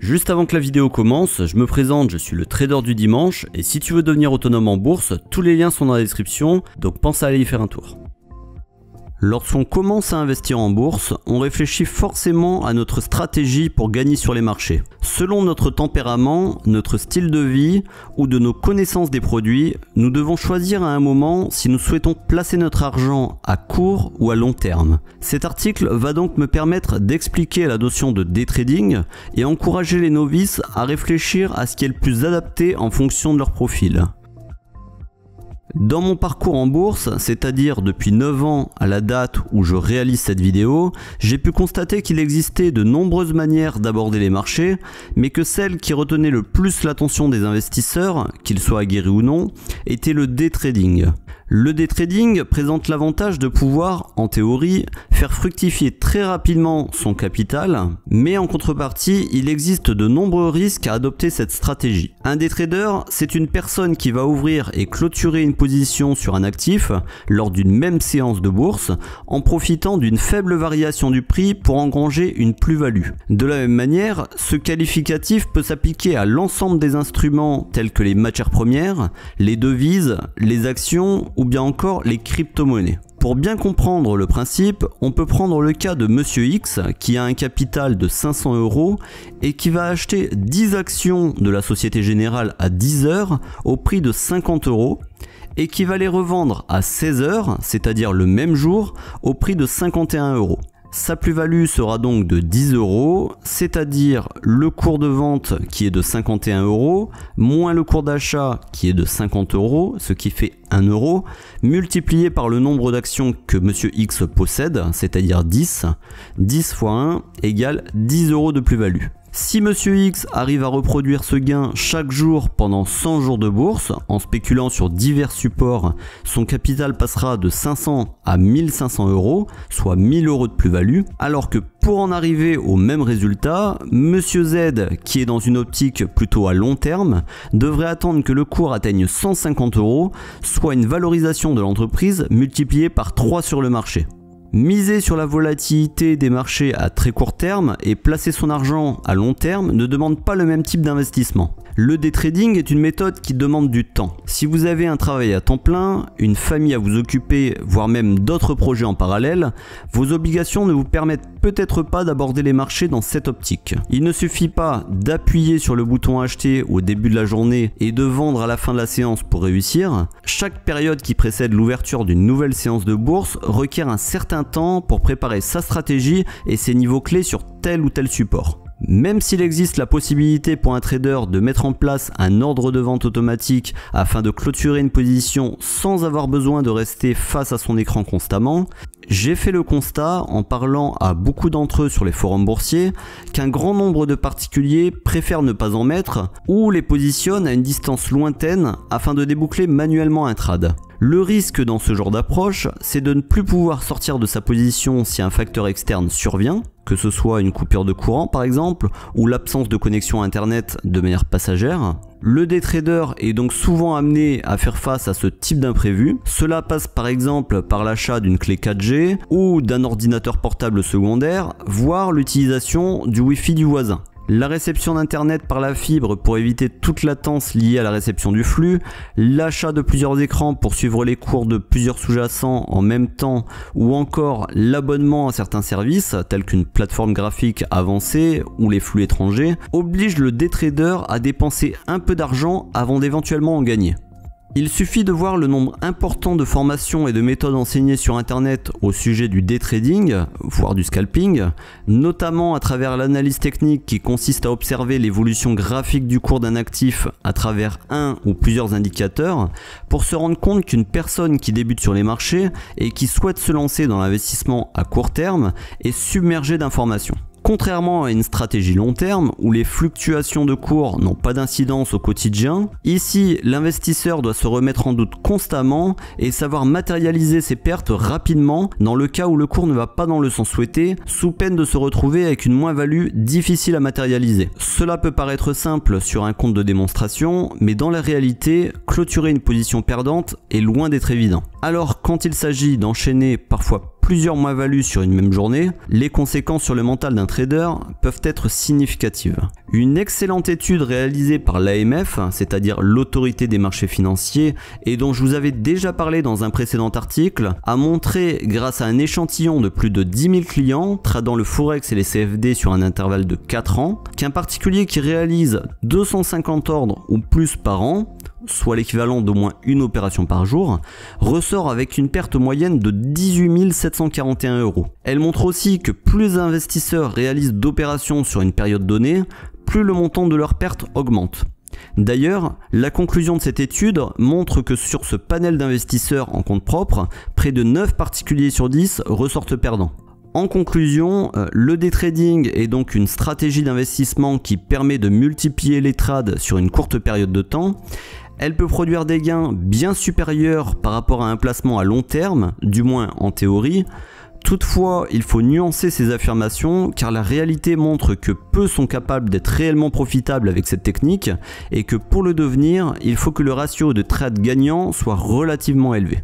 Juste avant que la vidéo commence, je me présente, je suis le trader du dimanche et si tu veux devenir autonome en bourse, tous les liens sont dans la description, donc pense à aller y faire un tour. Lorsqu'on commence à investir en bourse, on réfléchit forcément à notre stratégie pour gagner sur les marchés. Selon notre tempérament, notre style de vie ou de nos connaissances des produits, nous devons choisir à un moment si nous souhaitons placer notre argent à court ou à long terme. Cet article va donc me permettre d'expliquer la notion de day trading et encourager les novices à réfléchir à ce qui est le plus adapté en fonction de leur profil. Dans mon parcours en bourse, c'est-à-dire depuis 9 ans à la date où je réalise cette vidéo, j'ai pu constater qu'il existait de nombreuses manières d'aborder les marchés, mais que celle qui retenait le plus l'attention des investisseurs, qu'ils soient aguerris ou non, était le day trading. Le day trading présente l'avantage de pouvoir, en théorie, faire fructifier très rapidement son capital, mais en contrepartie, il existe de nombreux risques à adopter cette stratégie. Un day trader, c'est une personne qui va ouvrir et clôturer une position sur un actif lors d'une même séance de bourse, en profitant d'une faible variation du prix pour engranger une plus-value. De la même manière, ce qualificatif peut s'appliquer à l'ensemble des instruments tels que les matières premières, les devises, les actions ou bien encore les crypto-monnaies. Pour bien comprendre le principe, on peut prendre le cas de Monsieur X qui a un capital de 500 € et qui va acheter 10 actions de la Société Générale à 10 heures au prix de 50 € et qui va les revendre à 16 heures, c'est-à-dire le même jour, au prix de 51 €. Sa plus-value sera donc de 10 €, c'est-à-dire le cours de vente qui est de 51 € moins le cours d'achat qui est de 50 €, ce qui fait 1 €, multiplié par le nombre d'actions que Monsieur X possède, c'est-à-dire 10. 10 fois 1 égale 10 € de plus-value. Si Monsieur X arrive à reproduire ce gain chaque jour pendant 100 jours de bourse, en spéculant sur divers supports, son capital passera de 500 à 1500 €, soit 1000 € de plus-value, alors que pour en arriver au même résultat, Monsieur Z, qui est dans une optique plutôt à long terme, devrait attendre que le cours atteigne 150 €, soit une valorisation de l'entreprise multipliée par 3 sur le marché. Miser sur la volatilité des marchés à très court terme et placer son argent à long terme ne demande pas le même type d'investissement. Le day trading est une méthode qui demande du temps. Si vous avez un travail à temps plein, une famille à vous occuper, voire même d'autres projets en parallèle, vos obligations ne vous permettent peut-être pas d'aborder les marchés dans cette optique. Il ne suffit pas d'appuyer sur le bouton acheter au début de la journée et de vendre à la fin de la séance pour réussir. Chaque période qui précède l'ouverture d'une nouvelle séance de bourse requiert un certain temps pour préparer sa stratégie et ses niveaux clés sur tel ou tel support. Même s'il existe la possibilité pour un trader de mettre en place un ordre de vente automatique afin de clôturer une position sans avoir besoin de rester face à son écran constamment, j'ai fait le constat en parlant à beaucoup d'entre eux sur les forums boursiers qu'un grand nombre de particuliers préfèrent ne pas en mettre ou les positionnent à une distance lointaine afin de déboucler manuellement un trade. Le risque dans ce genre d'approche, c'est de ne plus pouvoir sortir de sa position si un facteur externe survient, que ce soit une coupure de courant par exemple, ou l'absence de connexion internet de manière passagère. Le day trader est donc souvent amené à faire face à ce type d'imprévu. Cela passe par exemple par l'achat d'une clé 4G ou d'un ordinateur portable secondaire, voire l'utilisation du Wi-Fi du voisin. La réception d'internet par la fibre pour éviter toute latence liée à la réception du flux, l'achat de plusieurs écrans pour suivre les cours de plusieurs sous-jacents en même temps ou encore l'abonnement à certains services tels qu'une plateforme graphique avancée ou les flux étrangers oblige le day trader à dépenser un peu d'argent avant d'éventuellement en gagner. Il suffit de voir le nombre important de formations et de méthodes enseignées sur internet au sujet du day trading, voire du scalping, notamment à travers l'analyse technique qui consiste à observer l'évolution graphique du cours d'un actif à travers un ou plusieurs indicateurs pour se rendre compte qu'une personne qui débute sur les marchés et qui souhaite se lancer dans l'investissement à court terme est submergée d'informations. Contrairement à une stratégie long terme où les fluctuations de cours n'ont pas d'incidence au quotidien, ici l'investisseur doit se remettre en doute constamment et savoir matérialiser ses pertes rapidement dans le cas où le cours ne va pas dans le sens souhaité, sous peine de se retrouver avec une moins-value difficile à matérialiser. Cela peut paraître simple sur un compte de démonstration, mais dans la réalité, clôturer une position perdante est loin d'être évident. Alors quand il s'agit d'enchaîner parfois plusieurs moins-values sur une même journée, les conséquences sur le mental d'un trader peuvent être significatives. Une excellente étude réalisée par l'AMF, c'est-à-dire l'autorité des marchés financiers, et dont je vous avais déjà parlé dans un précédent article, a montré, grâce à un échantillon de plus de 10 000 clients, tradant le Forex et les CFD sur un intervalle de 4 ans, qu'un particulier qui réalise 250 ordres ou plus par an, soit l'équivalent d'au moins une opération par jour, ressort avec une perte moyenne de 18 741 €. Elle montre aussi que plus les investisseurs réalisent d'opérations sur une période donnée, plus le montant de leurs pertes augmente. D'ailleurs, la conclusion de cette étude montre que sur ce panel d'investisseurs en compte propre, près de 9 particuliers sur 10 ressortent perdants. En conclusion, le day trading est donc une stratégie d'investissement qui permet de multiplier les trades sur une courte période de temps. Elle peut produire des gains bien supérieurs par rapport à un placement à long terme, du moins en théorie. Toutefois, il faut nuancer ces affirmations car la réalité montre que peu sont capables d'être réellement profitables avec cette technique et que pour le devenir, il faut que le ratio de trades gagnants soit relativement élevé.